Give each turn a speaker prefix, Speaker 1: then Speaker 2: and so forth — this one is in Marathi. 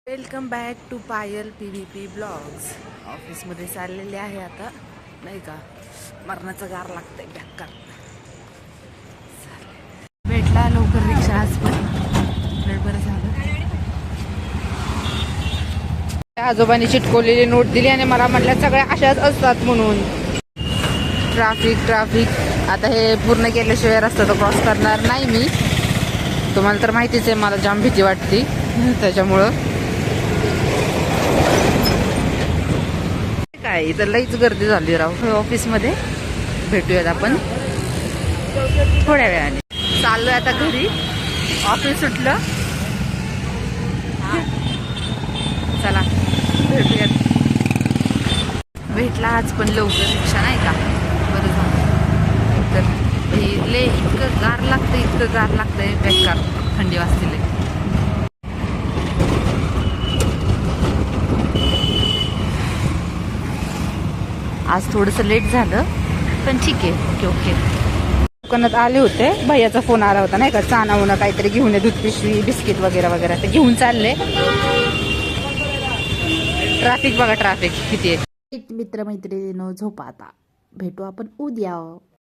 Speaker 1: Welcome back to Payal PVP blogs. ऑफिसमध्ये चाललेले आहे आता, नाही का. मरणाचं गार लागतंय बेकार. भेटला लवकर रिक्षा आज पण, बरं झालं. आजोबांनी चिटकवलेली नोट दिली आणि मला म्हटलं सगळ्या अशाच असतात म्हणून. ट्राफिक आता हे पूर्ण केल्याशिवाय रस्ता तर क्रॉस करणार नाही मी. तुम्हाला तर माहितीच आहे मला जाम भीती वाटते त्याच्यामुळं. काय इथं लईच गर्दी झाली राव ऑफिसमध्ये. भेटूयात आपण थोड्या वेळाने. चाललोय आता घरी, ऑफिस सुटलं. चला भेटूयात. भेटला आज पण लवकर रिक्षा, नाही का. बरं झालं. तर ले इतकं गार लागतंय बेकार. थंडी वाजते. आज थोडंसं लेट झालं पण ठीक आहे. ओके. दुकानात आले होते, भैयाचा फोन आला होता, नाही का. चाना उना काहीतरी घेऊन ये, दूध पिशवी, बिस्किट वगैरे ते घेऊन चालले. ट्रॅफिक बघा, ट्रॅफिक किती आहे. मित्रमैत्रिणींनो, झोपा आता. भेटू आपण उद्या.